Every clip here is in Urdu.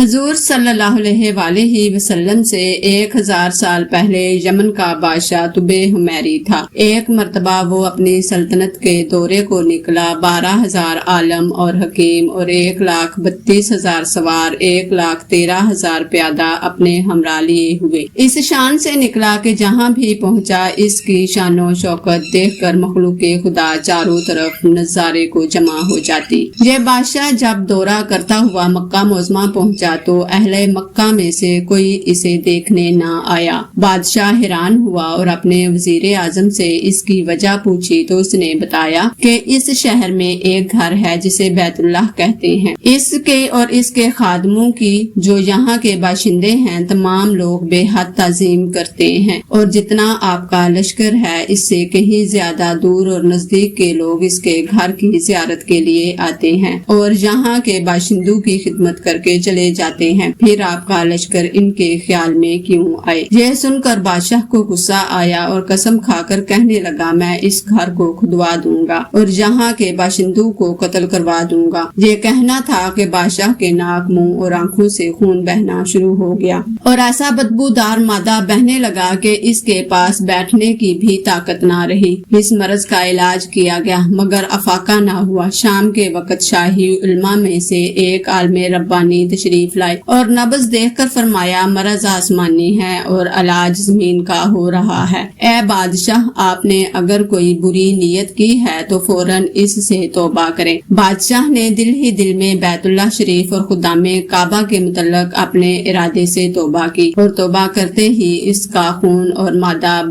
حضور صلی اللہ علیہ وآلہ وسلم سے 1000 سال پہلے یمن کا بادشاہ طب حمیری تھا۔ ایک مرتبہ وہ اپنی سلطنت کے دورے کو نکلا۔ 12,000 عالم اور حکیم اور 1,32,000 سوار، 1,13,000 پیادہ اپنے ہمراہ لیے ہوئے اس شان سے نکلا کہ جہاں بھی پہنچا اس کی شان و شوکت دیکھ کر مخلوق خدا چاروں طرف نظارے کو جمع ہو جاتی۔ یہ بادشاہ جب دورہ کرتا ہوا مکہ معظمہ پہنچا تو اہل مکہ میں سے کوئی اسے دیکھنے نہ آیا۔ بادشاہ حیران ہوا اور اپنے وزیر اعظم سے اس کی وجہ پوچھی تو اس نے بتایا کہ اس شہر میں ایک گھر ہے جسے بیت اللہ کہتے ہیں۔ اس کے اور اس کے خادموں کی جو یہاں کے باشندے ہیں تمام لوگ بے حد تعظیم کرتے ہیں، اور جتنا آپ کا لشکر ہے اس سے کہیں زیادہ دور اور نزدیک کے لوگ اس کے گھر کی زیارت کے لیے آتے ہیں اور یہاں کے باشندوں کی خدمت کر کے چلے جاتے ہیں، پھر آپ کا لشکر ان کے خیال میں کیوں آئے؟ یہ سن کر بادشاہ کو غصہ آیا اور قسم کھا کر کہنے لگا میں اس گھر کو کھدوا دوں گا اور یہاں کے باشندوں کو قتل کروا دوں گا۔ یہ کہنا تھا کہ بادشاہ کے ناک، منہ اور آنکھوں سے خون بہنا شروع ہو گیا اور ایسا بدبودار مادہ بہنے لگا کہ اس کے پاس بیٹھنے کی بھی طاقت نہ رہی۔ اس مرض کا علاج کیا گیا مگر افاقہ نہ ہوا۔ شام کے وقت شاہی علماء میں سے ایک عالم ربانی تشریف لائے اور نبض دیکھ کر فرمایا مرض آسمانی ہے اور علاج زمین کا ہو رہا ہے۔ اے بادشاہ، آپ نے اگر کوئی بری نیت کی ہے تو فوراً اس سے توبہ کریں۔ بادشاہ نے دل ہی دل میں بیت اللہ شریف اور خدام کعبہ کے متعلق اپنے ارادے سے توبہ کی اور توبہ کرتے ہی اس کا خون اور مادہ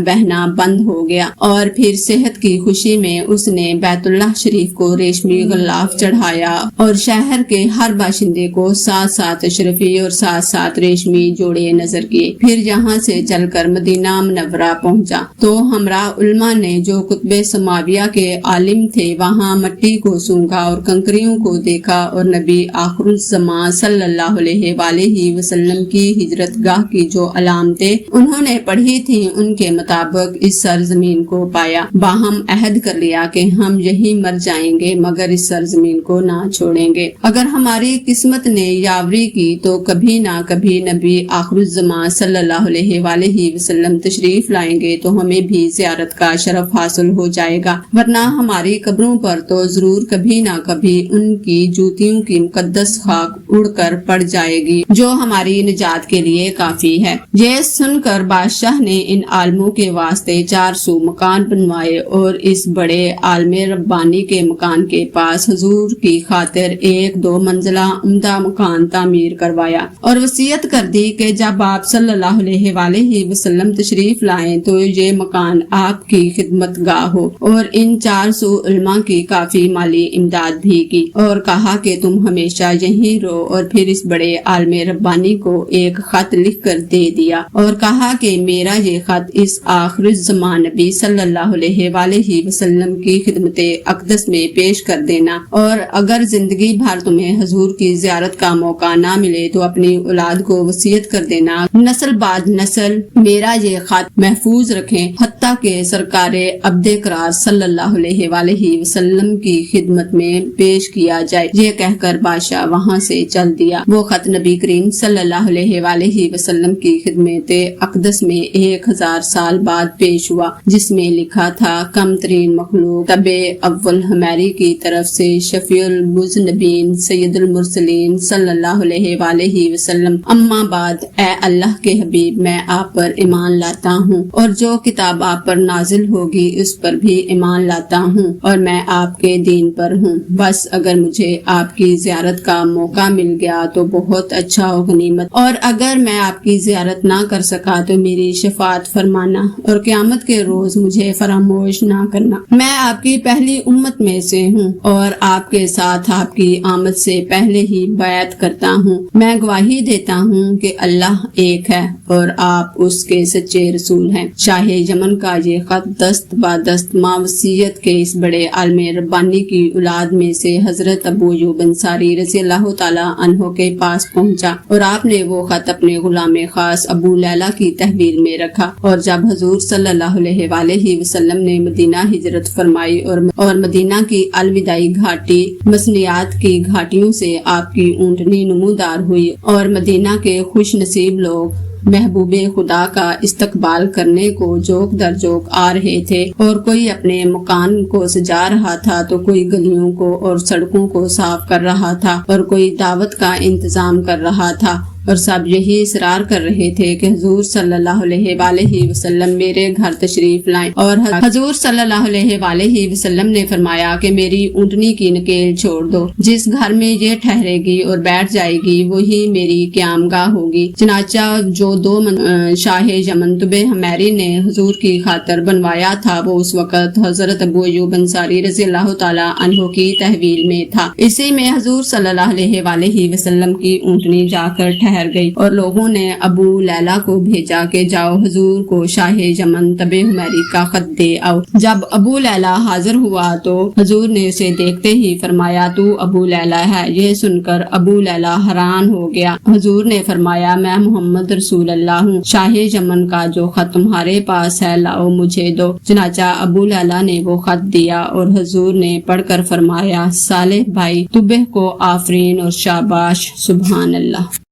بہنا بند ہو گیا، اور پھر صحت کی خوشی میں اس نے بیت اللہ شریف کو ریشمی غلاف چڑھایا اور شہر کے ہر باشندے کو ساتھ اشرفی اور ساتھ ریشمی جوڑے نظر کیے۔ پھر یہاں سے چل کر مدینہ منورہ پہنچا تو ہمراہ علماء نے جو قطب سماویہ کے عالم تھے وہاں مٹی کو سونگا اور کنکریوں کو دیکھا اور نبی آخر الزمان صلی اللہ علیہ وآلہ وسلم کی ہجرت گاہ کی جو علامتیں انہوں نے پڑھی تھیں ان کے مطابق اس سرزمین کو پایا۔ باہم عہد کر لیا کہ ہم یہی مر جائیں گے مگر اس سرزمین کو نہ چھوڑیں گے۔ اگر ہماری قسمت نے یاوری کی تو کبھی نہ کبھی نبی آخر الزمان صلی اللہ علیہ وآلہ وسلم تشریف لائیں گے تو ہمیں بھی زیارت کا شرف حاصل ہو جائے گا، ورنہ ہماری قبروں پر تو ضرور کبھی نہ کبھی ان کی جوتیوں کی مقدس خاک اڑ کر پڑ جائے گی جو ہماری نجات کے لیے کافی ہے۔ یہ سن کر بادشاہ نے ان عالموں کے واسطے 400 مکان بنوائے اور اس بڑے عالم ربانی کے مکان کے پاس حضور کی خاطر 1-2 منزلہ عمدہ مکان تعمیر کروایا اور وصیت کر دی کہ جب آپ صلی اللہ علیہ وآلہ وسلم تشریف لائیں تو یہ مکان آپ کی خدمت گاہ ہو، اور ان 400 علماء کی کافی مالی امداد بھی کی اور کہا کہ تم ہمیشہ یہیں رہو، اور پھر اس بڑے عالم ربانی کو ایک خط لکھ کر دے دیا اور کہا کہ میرا یہ خط اس آخر الزمان نبی صلی اللہ علیہ وآلہ وسلم کی خدمت اقدس میں پیش کر دینا، اور اگر زندگی بھر تمہیں حضور کی زیارت کا موقع نہ ملے تو اپنی اولاد کو وصیت کر دینا نسل بعد نسل میرا یہ خط محفوظ رکھیں حتیٰ کہ سرکار عبد قرار صلی اللہ علیہ وآلہ وسلم کی خدمت میں پیش کیا جائے۔ یہ کہہ کر بادشاہ وہاں سے چل دیا۔ وہ خط نبی کریم صلی اللہ علیہ وآلہ وسلم کی خدمت اقدس میں 1000 سال بعد پیش ہوا، جس میں لکھا تھا کم ترین مخلوق طب اول حمیری کی طرف سے شفیع المذنبین سید المرسلین صلی اللہ علیہ وآلہ وسلم، اما بعد اے اللہ کے حبیب، میں آپ پر ایمان لاتا ہوں اور جو کتاب آپ پر نازل ہوگی اس پر بھی ایمان لاتا ہوں، اور میں آپ کے دین پر ہوں۔ بس اگر مجھے آپ کی زیارت کا موقع مل گیا تو بہت اچھا و غنیمت، اور اگر میں آپ کی زیارت نہ کر سکا تو میری شفاعت فرمانا اور قیامت کے روز مجھے فراموش نہ کرنا۔ میں آپ کی پہلی امت میں سے ہوں اور آپ کے ساتھ آپ کی آمد سے پہلے ہی بیعت کرتا ہوں۔ میں گواہی دیتا ہوں کہ اللہ ایک ہے اور آپ اس کے سچے رسول ہیں۔ شاہ یمن کا یہ خط دست بادست ماں وصیت کے اس بڑے عالم ربانی کی اولاد میں سے حضرت ابو ایوب انصاری رضی اللہ تعالیٰ عنہ کے پاس پہنچا اور آپ نے وہ خط اپنے غلام خاص ابو لیلہ کی تحویل میں رکھا۔ اور جب حضور صلی اللہ علیہ وآلہ وسلم نے مدینہ ہجرت فرمائی اور مدینہ کی الوداعی گھاٹی مسنیات کی گھاٹیوں سے آپ کی اونٹنی نمودار ہوئی اور مدینہ کے خوش نصیب لوگ محبوب خدا کا استقبال کرنے کو جوک در جوک آ رہے تھے، اور کوئی اپنے مکان کو سجا رہا تھا تو کوئی گلیوں کو اور سڑکوں کو صاف کر رہا تھا اور کوئی دعوت کا انتظام کر رہا تھا، اور سب یہی اصرار کر رہے تھے کہ حضور صلی اللہ علیہ وآلہ وسلم میرے گھر تشریف لائیں۔ اور حضور صلی اللہ علیہ وآلہ وسلم نے فرمایا کہ میری اونٹنی کی نکیل چھوڑ دو، جس گھر میں یہ ٹھہرے گی اور بیٹھ جائے گی وہی میری قیام گاہ ہوگی۔ چنانچہ جو 2 شاہ یمن طبع حمیری نے حضور کی خاطر بنوایا تھا وہ اس وقت حضرت ابو ایوب انصاری رضی اللہ تعالیٰ عنہ کی تحویل میں تھا۔ اسی میں حضور صلی اللہ علیہ وآلہ وسلم کی اونٹنی جا کر ٹھہر گئی، اور لوگوں نے ابو لیلہ کو بھیجا کہ جاؤ حضور کو شاہ یمن طبع حمیری کا خط دے آؤ۔ جب ابو لیلہ حاضر ہوا تو حضور نے اسے دیکھتے ہی فرمایا تو ابو لیلہ ہے۔ یہ سن کر ابو لیلہ حیران ہو گیا۔ حضور نے فرمایا میں محمد رسول اللہ ہوں، شاہ یمن کا جو خط تمہارے پاس ہے لاؤ مجھے دو۔ چنانچہ ابو لیلہ نے وہ خط دیا اور حضور نے پڑھ کر فرمایا صالح بھائی طبع کو آفرین اور شاباش، سبحان اللہ۔